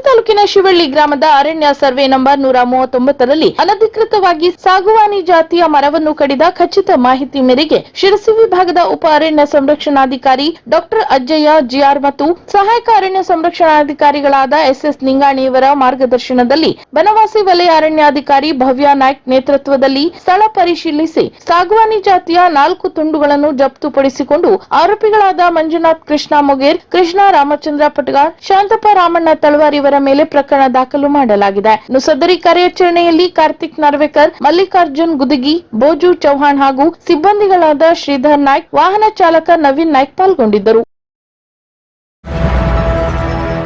ತಾಲೂಕಿನ ಶಿವಳ್ಳಿ ಗ್ರಾಮದ ಅರಣ್ಯ ಸರ್ವೆ ನಂಬರ್ 139ರಲ್ಲಿ ಅನಧಿಕೃತವಾಗಿ ಸಾಗುವಾನಿ ಜಾತಿಯ ಮರವನ್ನು ಕಡಿದ ಖಚಿತ ಮಾಹಿತಿ ಮೇರೆಗೆ ಶಿರಸಿ ವಿಭಾಗದ ಉಪ ಅರಣ್ಯ ಸಂರಕ್ಷಣಾಧಿಕಾರಿ ಡಾಕ್ಟರ್ ಅಜ್ಜಯ್ಯ ಜಿಆರ್ ಮತ್ತು ಸಹಾಯಕ ಅರಣ್ಯ ಸಂರಕ್ಷಣಾಧಿಕಾರಿಗಳಾದ ಎಸ್ಎಸ್ ನಿಂಗಾಣಿಯವರ ಮಾರ್ಗದರ್ಶನದಲ್ಲಿ ಬನವಾಸಿ ವಲಯ ಅರಣ್ಯಾಧಿಕಾರಿ ಭವ್ಯ ನಾಯ್ಕ್ ನೇತೃತ್ವದಲ್ಲಿ ಸ್ಥಳ ಪರಿಶೀಲಿಸಿ ಸಾಗುವಾನಿ ಜಾತಿಯ 4 ತುಂಡುಗಳನ್ನು ಜಪ್ತುಪಡಿಸಿಕೊಂಡು ಆರೋಪಿಗಳಾದ ಮಂಜುನಾಥ್ ಕೃಷ್ಣ ಮೊಗೇರ್, ಕೃಷ್ಣ ರಾಮಚಂದ್ರ ಪಟಗಾರ್, ಶಾಂತಪ್ಪ ರಾಮಣ್ಣ ತಳವಾರ್ ಇವರ ಮೇಲೆ ಪ್ರಕರಣ ದಾಖಲು ಮಾಡಲಾಗಿದೆ. ಸದರಿ ಕಾರ್ಯಾಚರಣೆಯಲ್ಲಿ ಕಾರ್ತಿಕ್ ನಾರ್ವೇಕರ್, ಮಲ್ಲಿಕಾರ್ಜುನ್ ಗುದಗಿ, ಬೋಜು ಚೌಹಾಣ್ ಹಾಗೂ ಸಿಬ್ಬಂದಿಗಳಾದ ಶ್ರೀಧರ್ ನಾಯ್ಕ್, ವಾಹನ ಚಾಲಕ ನವೀನ್ ನಾಯ್ಕ್ ಪಾಲ್ಗೊಂಡಿದ್ದರು.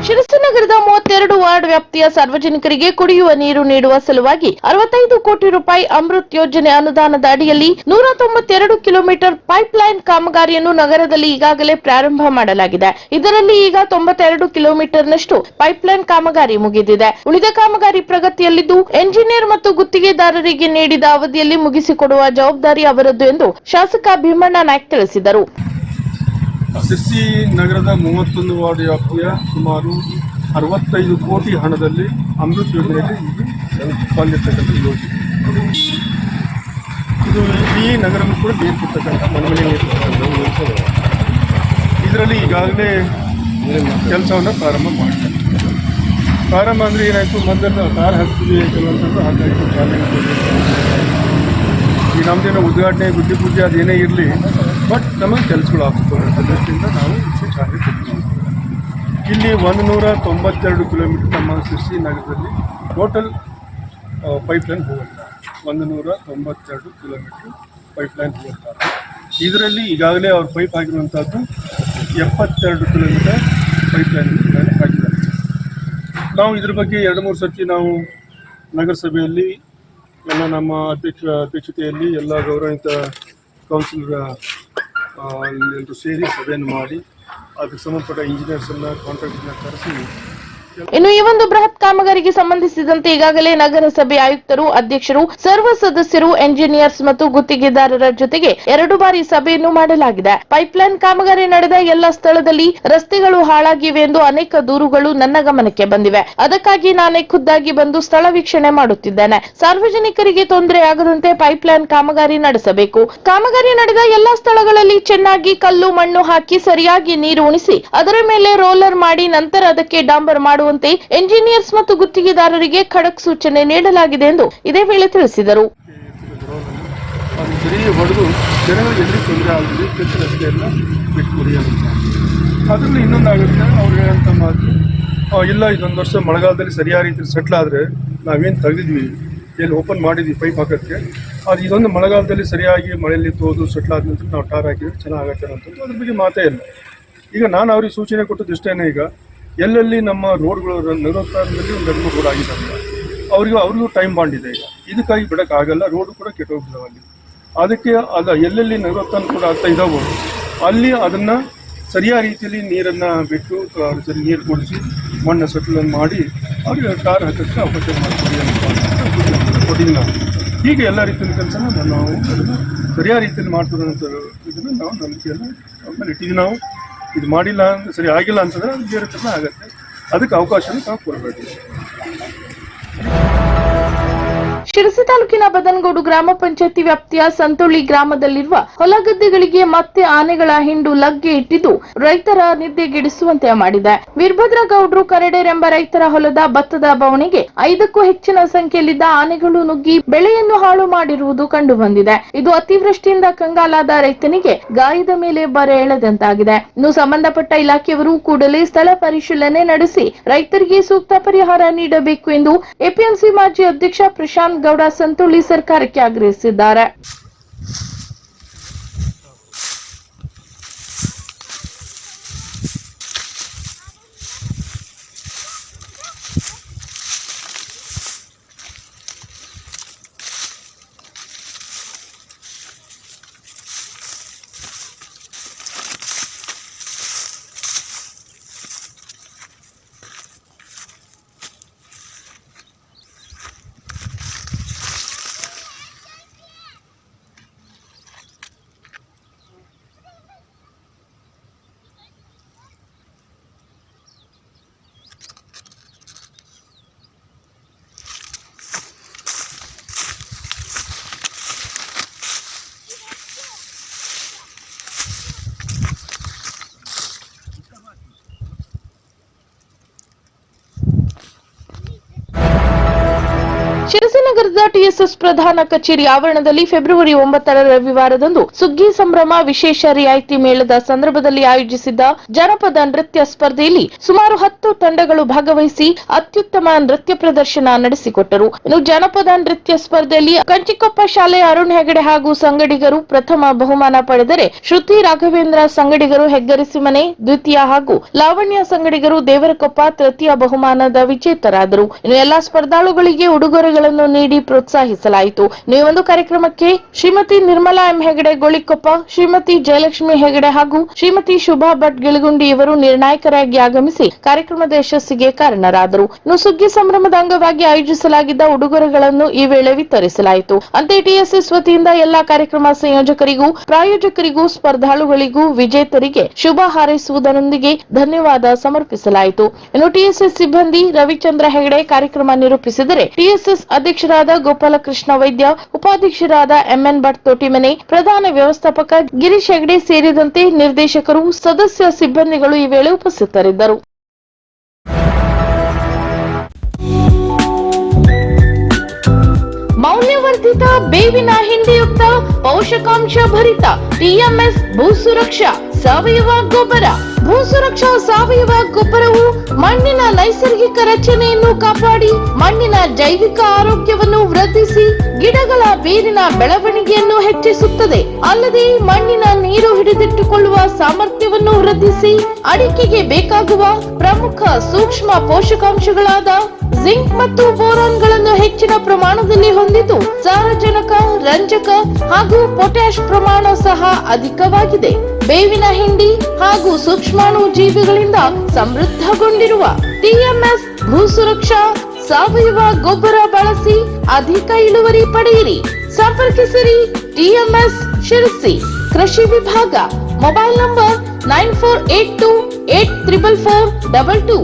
ಶಿರಸಿ ನಗರದ 32 ವಾರ್ಡ್ ವ್ಯಾಪ್ತಿಯ ಸಾರ್ವಜನಿಕರಿಗೆ ಕುಡಿಯುವ ನೀರು ನೀಡುವ ಸಲುವಾಗಿ 65 ಕೋಟಿ ರೂಪಾಯಿ ಅಮೃತ್ ಯೋಜನೆ ಅನುದಾನದ ಅಡಿಯಲ್ಲಿ 192 ಕಿಲೋಮೀಟರ್ ಪೈಪ್ಲೈನ್ ಕಾಮಗಾರಿಯನ್ನು ನಗರದಲ್ಲಿ ಈಗಾಗಲೇ ಪ್ರಾರಂಭ ಮಾಡಲಾಗಿದೆ. ಇದರಲ್ಲಿ ಈಗ 92 ಕಿಲೋಮೀಟರ್ನಷ್ಟು ಪೈಪ್ಲೈನ್ ಕಾಮಗಾರಿ ಮುಗಿದಿದೆ. ಉಳಿದ ಕಾಮಗಾರಿ ಪ್ರಗತಿಯಲ್ಲಿದ್ದು ಎಂಜಿನಿಯರ್ ಮತ್ತು ಗುತ್ತಿಗೆದಾರರಿಗೆ ನೀಡಿದ ಅವಧಿಯಲ್ಲಿ ಮುಗಿಸಿಕೊಡುವ ಜವಾಬ್ದಾರಿ ಅವರದ್ದು ಎಂದು ಶಾಸಕ ಭೀಮಣ್ಣ ನಾಯ್ಕ್ ತಿಳಿಸಿದರು. ಶಿರಸಿ ನಗರದ 31 ವಾರ್ಡ್ ವ್ಯಾಪ್ತಿಯ ಸುಮಾರು 65 ಕೋಟಿ ಹಣದಲ್ಲಿ ಅಮೃತ್ ಯೋಜನೆಯಲ್ಲಿ ಪಾಲಿರ್ತಕ್ಕಂಥ ಯೋಜನೆ ಇದು ಈ ನಗರಕ್ಕೂ ಕೂಡ ನೀರು ಕೊಡ್ತಕ್ಕಂಥ ಮನೆಮನೆ ನೀರು. ಇದರಲ್ಲಿ ಈಗಾಗಲೇ ಕೆಲಸವನ್ನು ಪ್ರಾರಂಭ ಮಾಡ್ತಾರೆ. ಪ್ರಾರಂಭ ಅಂದರೆ ಏನಾಯಿತು, ಮೊದಲು ಕಾರ್ ಹಾಕ್ತೀವಿ ಕೆಲವೊಂದು ಹಾಗಾಗಿ ಚಾಲನೆ ಈ ನಮ್ಮದೇನೋ ಉದ್ಘಾಟನೆ ಗುಡ್ಡಿ ಪೂಜೆ ಅದೇನೇ ಇರಲಿ, ಬಟ್ ನಮಗೆ ಕೆಲಸಗಳು ಆಗ್ತದೆ ಅಂತ ದೃಷ್ಟಿಯಿಂದ ನಾವು ಚಾಲನೆ ಕೊಡ್ತೀವಿ. ಇಲ್ಲಿ 192 ಕಿಲೋಮೀಟರ್ ನಮ್ಮ ಶಿರಸಿ ನಗರದಲ್ಲಿ ಟೋಟಲ್ ಪೈಪ್ಲೈನ್ ಹೋಗುತ್ತಾರೆ. 192 ಕಿಲೋಮೀಟರ್ ಪೈಪ್ಲೈನ್ ಹೋಗುತ್ತಾರೆ. ಇದರಲ್ಲಿ ಈಗಾಗಲೇ ಅವ್ರು ಪೈಪ್ ಹಾಕಿರುವಂಥದ್ದು 72 ಕಿಲೋಮೀಟರ್ ಪೈಪ್ಲೈನ್ ಹಾಕಿದ್ದಾರೆ. ನಾವು ಇದ್ರ ಬಗ್ಗೆ 2-3 ಸರ್ತಿ ನಾವು ನಗರಸಭೆಯಲ್ಲಿ ಎಲ್ಲ ನಮ್ಮ ಅಧ್ಯಕ್ಷತೆಯಲ್ಲಿ ಎಲ್ಲ ಗೌರವಿತ ಕೌನ್ಸಿಲರ್ ಎಲ್ಲರೂ ಸೇರಿ ಸಭೆಯನ್ನು ಮಾಡಿ ಅದಕ್ಕೆ ಸಂಬಂಧಪಟ್ಟ ಇಂಜಿನಿಯರ್ಸನ್ನು ಕಾಂಟ್ರಾಕ್ಟರ್ನ ಕರೆಸಿ ಇನ್ನು ಈ ಒಂದು ಬೃಹತ್ ಕಾಮಗಾರಿಗೆ ಸಂಬಂಧಿಸಿದಂತೆ ಈಗಾಗಲೇ ನಗರಸಭೆ ಆಯುಕ್ತರು, ಅಧ್ಯಕ್ಷರು, ಸರ್ವ ಸದಸ್ಯರು, ಎಂಜಿನಿಯರ್ಸ್ ಮತ್ತು ಗುತ್ತಿಗೆದಾರರ ಜೊತೆಗೆ 2 ಬಾರಿ ಸಭೆಯನ್ನು ಮಾಡಲಾಗಿದೆ. ಪೈಪ್ಲೈನ್ ಕಾಮಗಾರಿ ನಡೆದ ಎಲ್ಲ ಸ್ಥಳದಲ್ಲಿ ರಸ್ತೆಗಳು ಹಾಳಾಗಿವೆ ಎಂದು ಅನೇಕ ದೂರುಗಳು ನನ್ನ ಗಮನಕ್ಕೆ ಬಂದಿವೆ. ಅದಕ್ಕಾಗಿ ನಾನೇ ಖುದ್ದಾಗಿ ಬಂದು ಸ್ಥಳ ವೀಕ್ಷಣೆ ಮಾಡುತ್ತಿದ್ದೇನೆ. ಸಾರ್ವಜನಿಕರಿಗೆ ತೊಂದರೆ ಆಗದಂತೆ ಪೈಪ್ಲೈನ್ ಕಾಮಗಾರಿ ನಡೆಸಬೇಕು. ಕಾಮಗಾರಿ ನಡೆದ ಎಲ್ಲಾ ಸ್ಥಳಗಳಲ್ಲಿ ಚೆನ್ನಾಗಿ ಕಲ್ಲು ಮಣ್ಣು ಹಾಕಿ ಸರಿಯಾಗಿ ನೀರು ಉಣಿಸಿ ಅದರ ಮೇಲೆ ರೋಲರ್ ಮಾಡಿ ನಂತರ ಅದಕ್ಕೆ ಡಾಂಬರ್ ಮಾಡುವಂತೆ ಎಂಜಿನಿಯರ್ಸ್ ಮತ್ತು ಗುತ್ತಿಗೆದಾರರಿಗೆ ಖಡಕ್ ಸೂಚನೆ ನೀಡಲಾಗಿದೆ ಎಂದು ಇದೇ ವೇಳೆ ತಿಳಿಸಿದರು. ಹೊಡೆದು ಜನಗಳಿಗೆ ಎದುರಿಗೆ ತೊಂದರೆ ಆಗಿದೆ, ಕೆಟ್ಟ ರಸ್ತೆಯೆಲ್ಲ ಬಿಟ್ಟುಕೊಡಿ ಅಂತ. ಅದರಲ್ಲಿ ಇನ್ನೊಂದಾಗುತ್ತೆ, ಅವ್ರು ಹೇಳೋಂಥ ಮಾತು, ಇಲ್ಲ ಇದೊಂದು ವರ್ಷ ಮಳೆಗಾಲದಲ್ಲಿ ಸರಿಯಾದ ರೀತಿಯಲ್ಲಿ ಸೆಟ್ಲ್ ಆದರೆ ನಾವೇನು ತೆಗೆದಿದ್ವಿ ಎಲ್ಲಿ ಓಪನ್ ಮಾಡಿದ್ವಿ ಪೈಪ್ ಹಾಕೋಕ್ಕೆ, ಅದು ಇದೊಂದು ಮಳೆಗಾಲದಲ್ಲಿ ಸರಿಯಾಗಿ ಮಳೆಯಲ್ಲಿ ತೋದು ಸೆಟ್ಲ್ ಆದ ನಂತರ ನಾವು ಟಾರ್ ಹಾಕಿದ್ರೆ ಚೆನ್ನಾಗತ್ತೆ ಅಂತಂದು ಅದ್ರ ಬಗ್ಗೆ ಮಾತೇ ಇಲ್ಲ. ಈಗ ನಾನು ಅವ್ರಿಗೆ ಸೂಚನೆ ಕೊಟ್ಟದ್ದು ಇಷ್ಟೇ, ಈಗ ಎಲ್ಲೆಲ್ಲಿ ನಮ್ಮ ರೋಡ್ಗಳು ನಗರೋತ್ಥಾನದಲ್ಲಿ ಒಂದು 2-3 ರೋಡ್ ಆಗಿದ್ದಾರೆ, ಅವ್ರಿಗೂ ಟೈಮ್ ಬಾಂಡ್ ಇದೆ. ಈಗ ಇದಕ್ಕಾಗಿ ಬಿಡೋಕ್ಕಾಗಲ್ಲ, ರೋಡು ಕೂಡ ಕೆಟ್ಟೋಗ್ಬಿದ್ದಾವೆ ಅಲ್ಲಿ. ಅದಕ್ಕೆ ಎಲ್ಲೆಲ್ಲಿ ನಗರೋತ್ಥಾನ ಕೂಡ ಆಗ್ತಾ ಇದ್ದಾವೋ ಅಲ್ಲಿ ಅದನ್ನು ಸರಿಯಾದ ರೀತಿಯಲ್ಲಿ ನೀರನ್ನು ಬಿಟ್ಟು ಸರಿ ನೀರು ಕುಡಿಸಿ ಮಣ್ಣು ಸೆಟ್ಲನ್ನು ಮಾಡಿ ಅವ್ರಿಗೆ ಟಾರ್ ಹಾಕೋಕ್ಕೆ ಅವಕಾಶ ಮಾಡ್ತೀವಿ ಅಂತ ಕೊಟ್ಟಿದ್ದೀವಿ ನಾವು. ಹೀಗೆ ಎಲ್ಲ ರೀತಿಯ ಕೆಲಸನ ನಾವು ಅದನ್ನು ಸರಿಯಾದ ರೀತಿಯಲ್ಲಿ ಮಾಡ್ತೀವಿ ಅಂತ ಇದನ್ನು ನಾವು ನಂಬಿಕೆಯನ್ನು ಆಮೇಲೆ ಇಟ್ಟಿದ್ದೀವಿ. ನಾವು ಇದು ಮಾಡಿಲ್ಲ ಅಂದರೆ ಸರಿ ಆಗಿಲ್ಲ ಅಂತಂದರೆ ಅದು ಬೇರೆ ಥರ ಆಗುತ್ತೆ. ಅದಕ್ಕೆ ಅವಕಾಶನ ನಾವು ಕೊಡಬೇಕು. ಶಿರಸಿ ತಾಲೂಕಿನ ಬದನಗೋಡು ಗ್ರಾಮ ಪಂಚಾಯತಿ ವ್ಯಾಪ್ತಿಯ ಸಂತೋಳಿ ಗ್ರಾಮದಲ್ಲಿರುವ ಹೊಲಗದ್ದೆಗಳಿಗೆ ಮತ್ತೆ ಆನೆಗಳ ಹಿಂಡು ಲಗ್ಗೆ ಇಟ್ಟಿದ್ದು ರೈತರ ನಿದ್ದೆಗೆಡಿಸುವಂತೆ ಮಾಡಿದೆ. ವೀರಭದ್ರ ಗೌಡ್ರು ಕರಡೇರ್ ಎಂಬ ರೈತರ ಹೊಲದ ಭತ್ತದ ಬವಣೆಗೆ 5ಕ್ಕೂ ಹೆಚ್ಚಿನ ಸಂಖ್ಯೆಯಲ್ಲಿದ್ದ ಆನೆಗಳು ನುಗ್ಗಿ ಬೆಳೆಯನ್ನು ಹಾಳು ಮಾಡಿರುವುದು ಕಂಡು ಬಂದಿದೆ. ಇದು ಅತಿವೃಷ್ಟಿಯಿಂದ ಕಂಗಾಲಾದ ರೈತನಿಗೆ ಗಾಯದ ಮೇಲೆ ಬರೆ ಎಳೆದಂತಾಗಿದೆ. ಇನ್ನು ಸಂಬಂಧಪಟ್ಟ ಇಲಾಖೆಯವರು ಕೂಡಲೇ ಸ್ಥಳ ಪರಿಶೀಲನೆ ನಡೆಸಿ ರೈತರಿಗೆ ಸೂಕ್ತ ಪರಿಹಾರ ನೀಡಬೇಕು ಎಂದು ಎಪಿಎಂಸಿ ಮಾಜಿ ಅಧ್ಯಕ್ಷ ಪ್ರಶಾಂತ್ ಗೌಡ ಸಂತೋಳಿ ಸರ್ಕಾರಕ್ಕೆ ಆಗ್ರಹಿಸಿದ್ದಾರೆ. ಶಿರಸಿ ನಗರದ ಟಿಎಸ್ಎಸ್ ಪ್ರಧಾನ ಕಚೇರಿ ಆವರಣದಲ್ಲಿ ಫೆಬ್ರವರಿ 9ರ ರವಿವಾರದಂದು ಸುಗ್ಗಿ ಸಂಭ್ರಮ ವಿಶೇಷ ರಿಯಾಯಿತಿ ಮೇಳದ ಸಂದರ್ಭದಲ್ಲಿ ಆಯೋಜಿಸಿದ್ದ ಜನಪದ ನೃತ್ಯ ಸ್ಪರ್ಧೆಯಲ್ಲಿ ಸುಮಾರು 10 ತಂಡಗಳು ಭಾಗವಹಿಸಿ ಅತ್ಯುತ್ತಮ ನೃತ್ಯ ಪ್ರದರ್ಶನ ನಡೆಸಿಕೊಟ್ಟರು. ಇನ್ನು ಜನಪದ ನೃತ್ಯ ಸ್ಪರ್ಧೆಯಲ್ಲಿ ಕಂಚಿಕೊಪ್ಪ ಶಾಲೆಯ ಅರುಣ್ ಹೆಗಡೆ ಹಾಗೂ ಸಂಗಡಿಗರು ಪ್ರಥಮ ಬಹುಮಾನ ಪಡೆದರೆ, ಶ್ರುತಿ ರಾಘವೇಂದ್ರ ಸಂಗಡಿಗರು ಹೆಗ್ಗರಿಸಿಮನೆ ದ್ವಿತೀಯ ಹಾಗೂ ಲಾವಣ್ಯ ಸಂಗಡಿಗರು ದೇವರಕೊಪ್ಪ ತೃತೀಯ ಬಹುಮಾನದ ವಿಜೇತರಾದರು. ಇನ್ನು ಎಲ್ಲಾ ಸ್ಪರ್ಧಾಳುಗಳಿಗೆ ಉಡುಗೊರೆಗಳನ್ನು ನೀಡಿ ಪ್ರೋತ್ಸಾಹಿಸಲಾಯಿತು. ಈ ಒಂದು ಕಾರ್ಯಕ್ರಮಕ್ಕೆ ಶ್ರೀಮತಿ ನಿರ್ಮಲಾ ಎಂ ಹೆಗಡೆ ಗೋಳಿಕೊಪ್ಪ, ಶ್ರೀಮತಿ ಜಯಲಕ್ಷ್ಮಿ ಹೆಗಡೆ ಹಾಗೂ ಶ್ರೀಮತಿ ಶುಭಾ ಭಟ್ ಗಿಳಗುಂಡಿ ಇವರು ನಿರ್ಣಾಯಕರಾಗಿ ಆಗಮಿಸಿ ಕಾರ್ಯಕ್ರಮದ ಯಶಸ್ಸಿಗೆ ಕಾರಣರಾದರು. ಇನ್ನು ಸುಗ್ಗಿ ಸಂಭ್ರಮದ ಅಂಗವಾಗಿ ಆಯೋಜಿಸಲಾಗಿದ್ದ ಉಡುಗೊರೆಗಳನ್ನು ಈ ವೇಳೆ ವಿತರಿಸಲಾಯಿತು. ಅಂತೆ ಟಿಎಸ್ಎಸ್ ವತಿಯಿಂದ ಎಲ್ಲಾ ಕಾರ್ಯಕ್ರಮ ಸಂಯೋಜಕರಿಗೂ ಪ್ರಾಯೋಜಕರಿಗೂ ಸ್ಪರ್ಧಾಳುಗಳಿಗೂ ವಿಜೇತರಿಗೆ ಶುಭ ಹಾರೈಸುವುದರೊಂದಿಗೆ ಧನ್ಯವಾದ ಸಮರ್ಪಿಸಲಾಯಿತು. ಇನ್ನು ಟಿಎಸ್ಎಸ್ ಸಿಬ್ಬಂದಿ ರವಿಚಂದ್ರ ಹೆಗಡೆ ಕಾರ್ಯಕ್ರಮ ನಿರೂಪಿಸಿದರೆ, ಟಿಎಸ್ಎಸ್ ಅಧ್ಯಕ್ಷರಾದ ಗೋಪಾಲಕೃಷ್ಣ ವೈದ್ಯ, ಉಪಾಧ್ಯಕ್ಷರಾದ ಎಂಎನ್ ಭಟ್ ತೋಟಿಮನೆ, ಪ್ರಧಾನ ವ್ಯವಸ್ಥಾಪಕ ಗಿರೀಶ್ ಹೆಗಡೆ ಸೇರಿದಂತೆ ನಿರ್ದೇಶಕರು, ಸದಸ್ಯ ಸಿಬ್ಬಂದಿಗಳು ಈ ವೇಳೆ ಉಪಸ್ಥಿತರಿದ್ದರು. ಮೌಲ್ಯವರ್ಧಿತ ಬೇವಿನ ಹಿಂಡಿಯುಕ್ತ ಪೋಷಕಾಂಶ ಭರಿತ ಟಿಎಂಎಸ್ ಭೂಸುರಕ್ಷಾ ಸಾವಯವ ಗೊಬ್ಬರ. ಭೂಸುರಕ್ಷಾ ಸಾವಯವ ಗೊಬ್ಬರವು ಮಣ್ಣಿನ ನೈಸರ್ಗಿಕ ರಚನೆಯನ್ನು ಕಾಪಾಡಿ ಮಣ್ಣಿನ ಜೈವಿಕ ಆರೋಗ್ಯವನ್ನು ವೃದ್ಧಿಸಿ ಗಿಡಗಳ ಬೇರಿನ ಬೆಳವಣಿಗೆಯನ್ನು ಹೆಚ್ಚಿಸುತ್ತದೆ. ಅಲ್ಲದೆ ಮಣ್ಣಿನ ನೀರು ಹಿಡಿದಿಟ್ಟುಕೊಳ್ಳುವ ಸಾಮರ್ಥ್ಯವನ್ನು ವೃದ್ಧಿಸಿ ಅಡಿಕೆಗೆ ಬೇಕಾಗುವ ಪ್ರಮುಖ ಸೂಕ್ಷ್ಮ ಪೋಷಕಾಂಶಗಳಾದ ಜಿಂಕ್ ಮತ್ತು ಬೋರಾನ್ಗಳನ್ನು ಹೆಚ್ಚಿನ ಪ್ರಮಾಣದಲ್ಲಿ ಹೊಂದಿದ್ದು, ಸಾರಜನಕ, ರಂಜಕ ಹಾಗೂ ಪೊಟ್ಯಾಷ್ ಪ್ರಮಾಣ ಸಹ ಅಧಿಕವಾಗಿದೆ. ಬೇವಿನ ಹಿಂಡಿ ಹಾಗೂ ಸೂಕ್ಷ್ಮಾಣು ಜೀವಿಗಳಿಂದ ಸಮೃದ್ಧಗೊಂಡಿರುವ ಟಿಎಂಎಸ್ ಭೂಸುರಕ್ಷಾ ಸಾವಯವ ಗೊಬ್ಬರ ಬಳಸಿ ಅಧಿಕ ಇಳುವರಿ ಪಡೆಯಿರಿ. ಸಂಪರ್ಕಿಸಿರಿ ಟಿಎಂಎಸ್ ಶಿರಸಿ ಕೃಷಿ ವಿಭಾಗ. Mobile number 9482844422.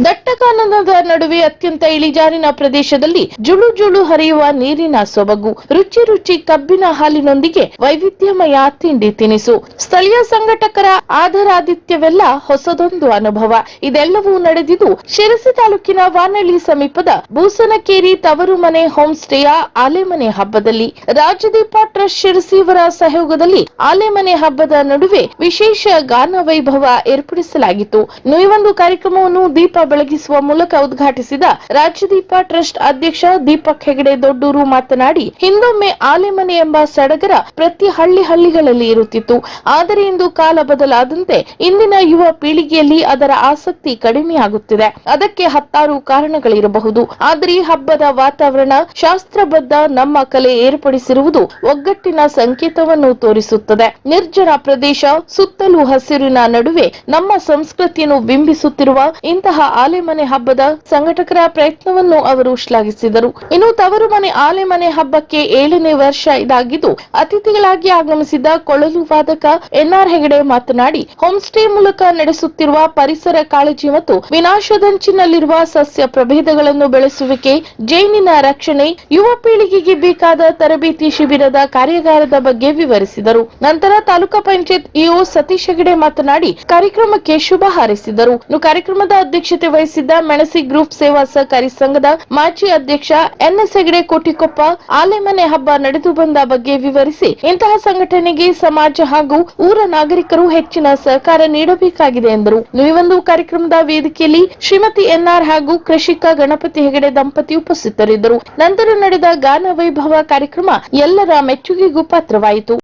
ದಟ್ಟಕಾನನದ ನಡುವೆ ಅತ್ಯಂತ ಇಳಿಜಾರಿನ ಪ್ರದೇಶದಲ್ಲಿ ಜುಳು ಜುಳು ಹರಿಯುವ ನೀರಿನ ಸೊಬಗು, ರುಚಿ ರುಚಿ ಕಬ್ಬಿನ ಹಾಲಿನೊಂದಿಗೆ ವೈವಿಧ್ಯಮಯ ತಿಂಡಿ ತಿನಿಸು, ಸ್ಥಳೀಯ ಸಂಘಟಕರ ಆದರಾದಿತ್ಯವೆಲ್ಲ ಹೊಸದೊಂದು ಅನುಭವ. ಇದೆಲ್ಲವೂ ನಡೆದಿದ್ದು ಶಿರಸಿ ತಾಲೂಕಿನ ವಾನಳ್ಳಿ ಸಮೀಪದ ಬೂಸನಕೇರಿ ತವರು ಮನೆ ಹೋಮ್ ಸ್ಟೇಯ ಆಲೆಮನೆ ಹಬ್ಬದಲ್ಲಿ. ರಾಜದೀಪ ಟ್ರಸ್ಟ್ ಶಿರಸಿ ಇವರ ಸಹಯೋಗದಲ್ಲಿ ಆಲೆಮನೆ ಹಬ್ಬದ ನಡುವೆ ವಿಶೇಷ ಗಾನ ವೈಭವ ಏರ್ಪಡಿಸಲಾಗಿತ್ತು. ಈ ಒಂದು ಕಾರ್ಯಕ್ರಮವನ್ನು ದೀಪ ಬೆಳಗಿಸುವ ಮೂಲಕ ಉದ್ಘಾಟಿಸಿದ ರಾಜದೀಪ ಟ್ರಸ್ಟ್ ಅಧ್ಯಕ್ಷ ದೀಪಕ್ ಹೆಗಡೆ ದೊಡ್ಡೂರು ಮಾತನಾಡಿ, ಹಿಂದೊಮ್ಮೆ ಆಲೆಮನೆ ಎಂಬ ಸಡಗರ ಪ್ರತಿ ಹಳ್ಳಿಗಳಲ್ಲಿ ಇರುತ್ತಿತ್ತು. ಆದರೆ ಇಂದು ಕಾಲ ಬದಲಾದಂತೆ ಇಂದಿನ ಯುವ ಪೀಳಿಗೆಯಲ್ಲಿ ಅದರ ಆಸಕ್ತಿ ಕಡಿಮೆಯಾಗುತ್ತಿದೆ. ಅದಕ್ಕೆ ಹತ್ತಾರು ಕಾರಣಗಳಿರಬಹುದು. ಆದರೆ ಈ ಹಬ್ಬದ ವಾತಾವರಣ ಶಾಸ್ತ್ರಬದ್ಧ ನಮ್ಮ ಕಲೆ ಏರ್ಪಡಿಸಿರುವುದು ಒಗ್ಗಟ್ಟಿನ ಸಂಕೇತವನ್ನು ತೋರಿಸುತ್ತದೆ. ನಿರ್ಜನ ಪ್ರದೇಶ, ಸುತ್ತಲೂ ಹಸಿರಿನ ನಡುವೆ ನಮ್ಮ ಸಂಸ್ಕೃತಿಯನ್ನು ಬಿಂಬಿಸುತ್ತಿರುವ ಇಂತಹ ಆಲೆಮನೆ ಹಬ್ಬದ ಸಂಘಟಕರ ಪ್ರಯತ್ನವನ್ನು ಅವರು ಶ್ಲಾಘಿಸಿದರು. ಇನ್ನು ತವರು ಮನೆ ಆಲೆಮನೆ ಹಬ್ಬಕ್ಕೆ 7ನೇ ವರ್ಷ ಇದಾಗಿದ್ದು, ಅತಿಥಿಗಳಾಗಿ ಆಗಮಿಸಿದ ಕೊಳಲು ವಾದಕ ಎನ್ಆರ್ ಹೆಗಡೆ ಮಾತನಾಡಿ, ಹೋಮ್ ಸ್ಟೇ ಮೂಲಕ ನಡೆಸುತ್ತಿರುವ ಪರಿಸರ ಕಾಳಜಿ ಮತ್ತು ವಿನಾಶದಂಚಿನಲ್ಲಿರುವ ಸಸ್ಯ ಪ್ರಭೇದಗಳನ್ನು ಬೆಳೆಸುವಿಕೆ, ಜೇನಿನ ರಕ್ಷಣೆ, ಯುವ ಪೀಳಿಗೆಗೆ ಬೇಕಾದ ತರಬೇತಿ ಶಿಬಿರದ ಕಾರ್ಯಾಗಾರದ ಬಗ್ಗೆ ವಿವರಿಸಿದರು. ನಂತರ ತಾಲೂಕಾ ಪಂಚಾಯತ್ ಇಒ ಸತೀಶ್ ಹೆಗಡೆ ಮಾತನಾಡಿ ಕಾರ್ಯಕ್ರಮಕ್ಕೆ ಶುಭ ಹಾರೈಸಿದರು. ಕಾರ್ಯಕ್ರಮದ ಅಧ್ಯಕ್ಷತೆ ವಹಿಸಿದ್ದ ಮೆಣಸಿ ಗ್ರೂಪ್ ಸೇವಾ ಸಹಕಾರಿ ಸಂಘದ ಮಾಜಿ ಅಧ್ಯಕ್ಷ ಎನ್ಎಸ್ ಹೆಗಡೆ ಕೋಟಿಕೊಪ್ಪ ಆಲೆಮನೆ ಹಬ್ಬ ನಡೆದು ಬಂದ ಬಗ್ಗೆ ವಿವರಿಸಿ, ಇಂತಹ ಸಂಘಟನೆಗೆ ಸಮಾಜ ಹಾಗೂ ಊರ ನಾಗರಿಕರು ಹೆಚ್ಚಿನ ಸಹಕಾರ ನೀಡಬೇಕಾಗಿದೆ ಎಂದರು. ಈ ಒಂದು ಕಾರ್ಯಕ್ರಮದ ವೇದಿಕೆಯಲ್ಲಿ ಶ್ರೀಮತಿ ಎನ್ಆರ್ ಹಾಗೂ ಕೃಷಿಕ ಗಣಪತಿ ಹೆಗಡೆ ದಂಪತಿ ಉಪಸ್ಥಿತರಿದ್ದರು. ನಂತರ ನಡೆದ ಗಾನ ವೈಭವ ಕಾರ್ಯಕ್ರಮ ಎಲ್ಲರ ಮೆಚ್ಚುಗೆಗೂ ಪಾತ್ರವಾಯಿತು.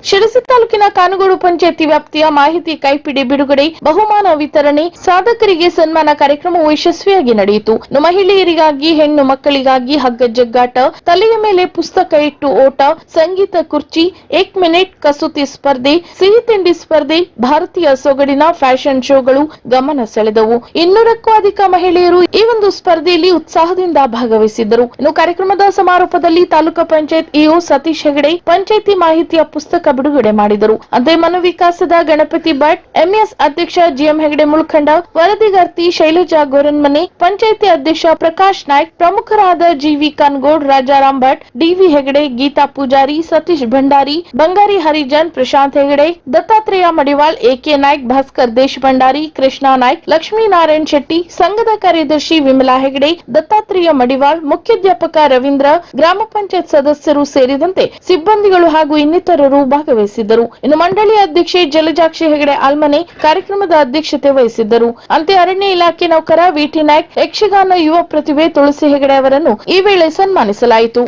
ಶಿರಸಿ ತಾಲೂಕಿನ ಕಾನುಗೋಡು ಪಂಚಾಯತಿ ವ್ಯಾಪ್ತಿಯ ಮಾಹಿತಿ ಕೈಪಿಡಿ ಬಿಡುಗಡೆ, ಬಹುಮಾನ ವಿತರಣೆ, ಸಾಧಕರಿಗೆ ಸನ್ಮಾನ ಕಾರ್ಯಕ್ರಮವು ಯಶಸ್ವಿಯಾಗಿ ನಡೆಯಿತು. ಮಹಿಳೆಯರಿಗಾಗಿ, ಹೆಣ್ಣು ಮಕ್ಕಳಿಗಾಗಿ ಹಗ್ಗ ಜಗ್ಗಾಟ, ತಲೆಯ ಮೇಲೆ ಪುಸ್ತಕ ಇಟ್ಟು ಓಟ, ಸಂಗೀತ ಕುರ್ಚಿ, 1 ಮಿನಿಟ್ ಕಸೂತಿ ಸ್ಪರ್ಧೆ, ಸಿಹಿ ತಿಂಡಿ ಸ್ಪರ್ಧೆ, ಭಾರತೀಯ ಸೊಗಡಿನ ಫ್ಯಾಷನ್ ಶೋಗಳು ಗಮನ ಸೆಳೆದವು. 200ಕ್ಕೂ ಅಧಿಕ ಮಹಿಳೆಯರು ಈ ಒಂದು ಸ್ಪರ್ಧೆಯಲ್ಲಿ ಉತ್ಸಾಹದಿಂದ ಭಾಗವಹಿಸಿದ್ದರು. ಇನ್ನು ಕಾರ್ಯಕ್ರಮದ ಸಮಾರೋಪದಲ್ಲಿ ತಾಲೂಕಾ ಪಂಚಾಯತ್ ಇಒ ಸತೀಶ್ ಹೆಗಡೆ ಪಂಚಾಯತಿ ಮಾಹಿತಿಯ ಪುಸ್ತಕ ಬಿಡುಗಡೆ ಮಾಡಿದರು. ಅಂತೆ ಮನು ವಿಕಾಸದ ಗಣಪತಿ ಭಟ್, ಎಂಎಸ್ ಅಧ್ಯಕ್ಷ ಜಿಎಂ ಹೆಗಡೆ ಮುಳ್ಖಂಡ, ವರದಿಗಾರ್ತಿ ಶೈಲಜಾ ಗೋರನ್ಮನೆ, ಪಂಚಾಯಿತಿ ಅಧ್ಯಕ್ಷ ಪ್ರಕಾಶ್ ನಾಯ್ಕ್, ಪ್ರಮುಖರಾದ ಜಿವಿ ಕನ್ಗೋಡ್, ರಾಜಾರಾಮ್ ಭಟ್, ಡಿವಿ ಹೆಗಡೆ, ಗೀತಾ ಪೂಜಾರಿ, ಸತೀಶ್ ಭಂಡಾರಿ, ಬಂಗಾರಿ ಹರಿಜನ್, ಪ್ರಶಾಂತ್ ಹೆಗಡೆ, ದತ್ತಾತ್ರೇಯ ಮಡಿವಾಳ್, ಎಕೆ ನಾಯ್ಕ್, ಭಾಸ್ಕರ್ ದೇಶ್ ಭಂಡಾರಿ, ಕೃಷ್ಣಾ ನಾಯ್ಕ್, ಲಕ್ಷ್ಮೀನಾರಾಯಣ್ ಶೆಟ್ಟಿ, ಸಂಘದ ಕಾರ್ಯದರ್ಶಿ ವಿಮಲಾ ಹೆಗಡೆ, ದತ್ತಾತ್ರೇಯ ಮಡಿವಾಳ್, ಮುಖ್ಯಾಧ್ಯಾಪಕ ರವೀಂದ್ರ, ಗ್ರಾಮ ಪಂಚಾಯತ್ ಸದಸ್ಯರು ಸೇರಿದಂತೆ ಸಿಬ್ಬಂದಿಗಳು ಹಾಗೂ ಇನ್ನಿತರರು ಭಾಗವಹಿಸಿದ್ದರು. ಇನ್ನು ಮಂಡಳಿಯ ಅಧ್ಯಕ್ಷೆ ಜಲಜಾಕ್ಷಿ ಹೆಗಡೆ ಆಲ್ಮನೆ ಕಾರ್ಯಕ್ರಮದ ಅಧ್ಯಕ್ಷತೆ ವಹಿಸಿದ್ದರು. ಅಂತೆ ಅರಣ್ಯ ಇಲಾಖೆ ನೌಕರ ವಿಟಿ ನಾಯ್ಕ್, ಯಕ್ಷಗಾನ ಯುವ ಪ್ರತಿಭೆ ತುಳಸಿ ಹೆಗಡೆ ಅವರನ್ನು ಈ ವೇಳೆ ಸನ್ಮಾನಿಸಲಾಯಿತು.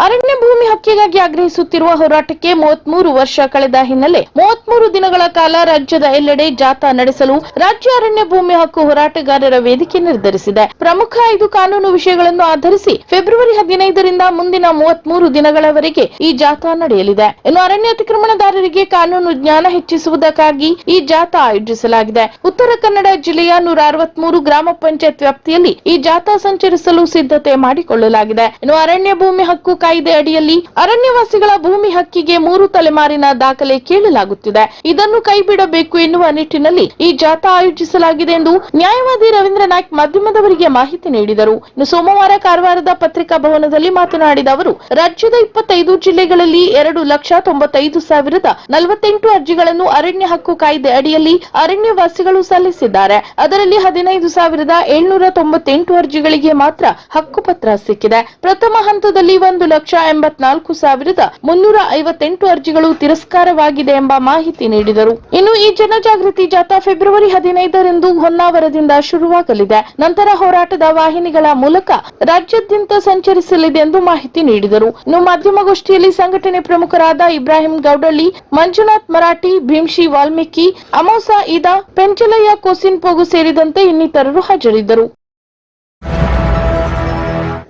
ಅರಣ್ಯ ಭೂಮಿ ಹಕ್ಕಿಗಾಗಿ ಆಗ್ರಹಿಸುತ್ತಿರುವ ಹೋರಾಟಕ್ಕೆ 33 ವರ್ಷ ಕಳೆದ ಹಿನ್ನೆಲೆ 33 ದಿನಗಳ ಕಾಲ ರಾಜ್ಯದ ಎಲ್ಲೆಡೆ ಜಾಥಾ ನಡೆಸಲು ರಾಜ್ಯ ಅರಣ್ಯ ಭೂಮಿ ಹಕ್ಕು ಹೋರಾಟಗಾರರ ವೇದಿಕೆ ನಿರ್ಧರಿಸಿದೆ. ಪ್ರಮುಖ 5 ಕಾನೂನು ವಿಷಯಗಳನ್ನು ಆಧರಿಸಿ ಫೆಬ್ರವರಿ 15ರಿಂದ ಮುಂದಿನ 33 ದಿನಗಳವರೆಗೆ ಈ ಜಾಥಾ ನಡೆಯಲಿದೆ. ಇನ್ನು ಅರಣ್ಯ ಅತಿಕ್ರಮಣದಾರರಿಗೆ ಕಾನೂನು ಜ್ಞಾನ ಹೆಚ್ಚಿಸುವುದಕ್ಕಾಗಿ ಈ ಜಾಥಾ ಆಯೋಜಿಸಲಾಗಿದೆ. ಉತ್ತರ ಕನ್ನಡ ಜಿಲ್ಲೆಯ 163 ಗ್ರಾಮ ಪಂಚಾಯತ್ ವ್ಯಾಪ್ತಿಯಲ್ಲಿ ಈ ಜಾಥಾ ಸಂಚರಿಸಲು ಸಿದ್ಧತೆ ಮಾಡಿಕೊಳ್ಳಲಾಗಿದೆ. ಇನ್ನು ಅರಣ್ಯ ಭೂಮಿ ಹಕ್ಕು ಕಾಯ್ದೆ ಅಡಿಯಲ್ಲಿ ಅರಣ್ಯವಾಸಿಗಳ ಭೂಮಿ ಹಕ್ಕಿಗೆ 3 ತಲೆಮಾರಿನ ದಾಖಲೆ ಕೇಳಲಾಗುತ್ತಿದೆ. ಇದನ್ನು ಕೈಬಿಡಬೇಕು ಎನ್ನುವ ನಿಟ್ಟಿನಲ್ಲಿ ಈ ಜಾಥಾ ಆಯೋಜಿಸಲಾಗಿದೆ ಎಂದು ನ್ಯಾಯವಾದಿ ರವೀಂದ್ರ ನಾಯ್ಕ್ ಮಾಧ್ಯಮದವರಿಗೆ ಮಾಹಿತಿ ನೀಡಿದರು. ಇನ್ನು ಸೋಮವಾರ ಕಾರವಾರದ ಪತ್ರಿಕಾ ಭವನದಲ್ಲಿ ಮಾತನಾಡಿದ ಅವರು, ರಾಜ್ಯದ 25 ಜಿಲ್ಲೆಗಳಲ್ಲಿ 2,95,048 ಅರ್ಜಿಗಳನ್ನು ಅರಣ್ಯ ಹಕ್ಕು ಕಾಯ್ದೆ ಅಡಿಯಲ್ಲಿ ಅರಣ್ಯವಾಸಿಗಳು ಸಲ್ಲಿಸಿದ್ದಾರೆ. ಅದರಲ್ಲಿ 15,798 ಅರ್ಜಿಗಳಿಗೆ ಮಾತ್ರ ಹಕ್ಕುಪತ್ರ ಸಿಕ್ಕಿದೆ. ಪ್ರಥಮ ಹಂತದಲ್ಲಿ 1,84,358 ಅರ್ಜಿಗಳು ತಿರಸ್ಕಾರವಾಗಿದೆ ಎಂಬ ಮಾಹಿತಿ ನೀಡಿದರು. ಇನ್ನು ಈ ಜನಜಾಗೃತಿ ಜಾಥಾ ಫೆಬ್ರವರಿ 15ರಂದು ಹೊನ್ನಾವರದಿಂದ ಶುರುವಾಗಲಿದೆ. ನಂತರ ಹೋರಾಟದ ವಾಹಿನಿಗಳ ಮೂಲಕ ರಾಜ್ಯಾದ್ಯಂತ ಸಂಚರಿಸಲಿದೆ ಎಂದು ಮಾಹಿತಿ ನೀಡಿದರು. ಇನ್ನು ಮಾಧ್ಯಮಗೋಷ್ಠಿಯಲ್ಲಿ ಸಂಘಟನೆ ಪ್ರಮುಖರಾದ ಇಬ್ರಾಹಿಂ ಗೌಡಳ್ಳಿ, ಮಂಜುನಾಥ್ ಮರಾಠಿ, ಭೀಮ್ಶಿ ವಾಲ್ಮೀಕಿ, ಅಮೋಸಾ ಈದಾ, ಪೆಂಚಲಯ್ಯ ಕೋಸಿನ್ಪೋಗು ಸೇರಿದಂತೆ ಇನ್ನಿತರರು ಹಾಜರಿದ್ದರು.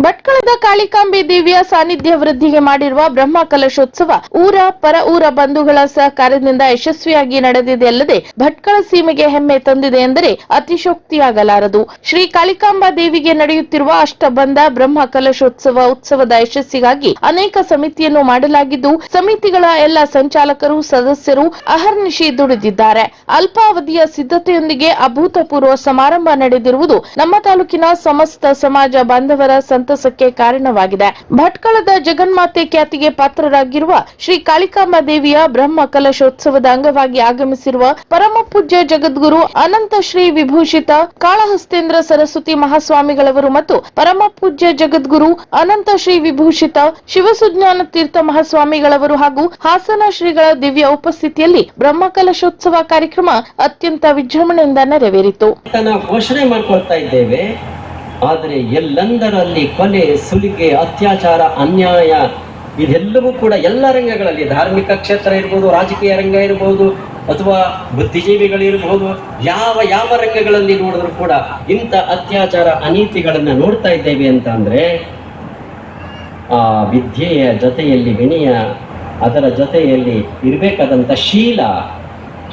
ಭಟ್ಕಳದ ಕಾಳಿಕಾಂಬೆ ದೇವಿಯ ಸಾನ್ನಿಧ್ಯ ವೃದ್ಧಿಗೆ ಮಾಡಿರುವ ಬ್ರಹ್ಮ ಕಲಶೋತ್ಸವ ಊರ ಪರ ಊರ ಬಂಧುಗಳ ಸಹಕಾರದಿಂದ ಯಶಸ್ವಿಯಾಗಿ ನಡೆದಿದೆ ಅಲ್ಲದೆ ಭಟ್ಕಳ ಸೀಮೆಗೆ ಹೆಮ್ಮೆ ತಂದಿದೆ ಎಂದರೆ ಅತಿಶೋಕ್ತಿಯಾಗಲಾರದು. ಶ್ರೀ ಕಾಳಿಕಾಂಬಾ ದೇವಿಗೆ ನಡೆಯುತ್ತಿರುವ ಅಷ್ಟಬಂಧ ಬ್ರಹ್ಮ ಕಲಶೋತ್ಸವ ಉತ್ಸವದ ಯಶಸ್ಸಿಗಾಗಿ ಅನೇಕ ಸಮಿತಿಯನ್ನು ಮಾಡಲಾಗಿದ್ದು, ಸಮಿತಿಗಳ ಎಲ್ಲ ಸಂಚಾಲಕರು ಸದಸ್ಯರು ಅಹರ್ನಿಶಿ ದುಡಿದಿದ್ದಾರೆ. ಅಲ್ಪಾವಧಿಯ ಸಿದ್ಧತೆಯೊಂದಿಗೆ ಅಭೂತಪೂರ್ವ ಸಮಾರಂಭ ನಡೆದಿರುವುದು ನಮ್ಮ ತಾಲೂಕಿನ ಸಮಸ್ತ ಸಮಾಜ ಬಾಂಧವರ ಸಂತಸಕ್ಕೆ ಕಾರಣವಾಗಿದೆ. ಭಟ್ಕಳದ ಜಗನ್ಮಾತೆ ಖ್ಯಾತಿಗೆ ಪಾತ್ರರಾಗಿರುವ ಶ್ರೀ ಕಾಳಿಕಾಂಬಾ ದೇವಿಯ ಬ್ರಹ್ಮ ಕಲಶೋತ್ಸವದ ಅಂಗವಾಗಿ ಆಗಮಿಸಿರುವ ಪರಮ ಪೂಜ್ಯ ಜಗದ್ಗುರು ಅನಂತ ಶ್ರೀ ವಿಭೂಷಿತ ಕಾಳಹಸ್ತೇಂದ್ರ ಸರಸ್ವತಿ ಮಹಾಸ್ವಾಮಿಗಳವರು ಮತ್ತು ಪರಮ ಪೂಜ್ಯ ಜಗದ್ಗುರು ಅನಂತ ಶ್ರೀ ವಿಭೂಷಿತ ಶಿವಸುಜ್ಞಾನ ತೀರ್ಥ ಮಹಾಸ್ವಾಮಿಗಳವರು ಹಾಗೂ ಹಾಸನ ಶ್ರೀಗಳ ದಿವ್ಯ ಉಪಸ್ಥಿತಿಯಲ್ಲಿ ಬ್ರಹ್ಮ ಕಲಶೋತ್ಸವ ಕಾರ್ಯಕ್ರಮ ಅತ್ಯಂತ ವಿಜೃಂಭಣೆಯಿಂದ ನೆರವೇರಿತು. ಘೋಷಣೆ ಮಾಡಿಕೊಳ್ತಾ ಇದ್ದೇವೆ. ಆದರೆ ಎಲ್ಲೆಂದರಲ್ಲಿ ಕೊಲೆ, ಸುಲಿಗೆ, ಅತ್ಯಾಚಾರ, ಅನ್ಯಾಯ ಇದೆಲ್ಲವೂ ಕೂಡ ಎಲ್ಲ ರಂಗಗಳಲ್ಲಿ, ಧಾರ್ಮಿಕ ಕ್ಷೇತ್ರ ಇರ್ಬೋದು, ರಾಜಕೀಯ ರಂಗ ಇರ್ಬೋದು, ಅಥವಾ ಬುದ್ಧಿಜೀವಿಗಳಿರ್ಬೋದು, ಯಾವ ರಂಗಗಳಲ್ಲಿ ನೋಡಿದ್ರು ಕೂಡ ಇಂಥ ಅತ್ಯಾಚಾರ ಅನೀತಿಗಳನ್ನ ನೋಡ್ತಾ ಇದ್ದೇವೆ ಅಂತ ಅಂದ್ರೆ ಆ ವಿದ್ಯೆಯ ಜೊತೆಯಲ್ಲಿ ವಿನಯ, ಅದರ ಜೊತೆಯಲ್ಲಿ ಇರಬೇಕಾದಂಥ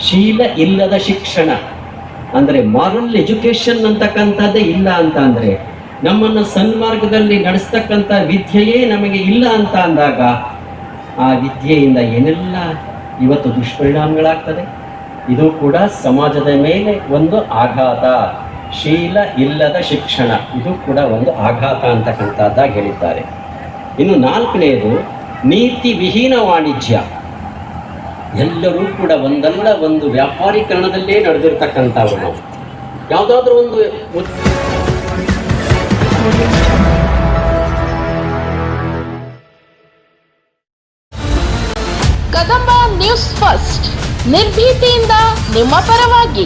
ಶೀಲ ಇಲ್ಲದ ಶಿಕ್ಷಣ ಅಂದ್ರೆ ಮಾರಲ್ ಎಜುಕೇಶನ್ ಅಂತಕ್ಕಂಥದ್ದೇ ಇಲ್ಲ ಅಂತ ಅಂದ್ರೆ, ನಮ್ಮನ್ನು ಸನ್ಮಾರ್ಗದಲ್ಲಿ ನಡೆಸ್ತಕ್ಕಂಥ ವಿದ್ಯೆಯೇ ನಮಗೆ ಇಲ್ಲ ಅಂತ ಅಂದಾಗ ಆ ವಿದ್ಯೆಯಿಂದ ಏನೆಲ್ಲ ಇವತ್ತು ದುಷ್ಪರಿಣಾಮಗಳಾಗ್ತದೆ. ಇದು ಕೂಡ ಸಮಾಜದ ಮೇಲೆ ಒಂದು ಆಘಾತ. ಶೀಲ ಇಲ್ಲದ ಶಿಕ್ಷಣ ಇದು ಕೂಡ ಒಂದು ಆಘಾತ ಅಂತಕ್ಕಂಥದ್ದಾಗಿ ಹೇಳಿದ್ದಾರೆ. ಇನ್ನು 4ನೇದು ನೀತಿ ವಿಹೀನ ವಾಣಿಜ್ಯ. ಎಲ್ಲರೂ ಕೂಡ ಒಂದಲ್ಲ ಒಂದು ವ್ಯಾಪಾರೀಕರಣದಲ್ಲೇ ನಡೆದಿರ್ತಕ್ಕಂಥವು. ನಾವು ಯಾವುದಾದ್ರೂ ಒಂದು ಕದಂಬ ನ್ಯೂಸ್ ಫಸ್ಟ್, ನಿರ್ಭೀತಿಯಿಂದ ನಿಮ್ಮ ಪರವಾಗಿ.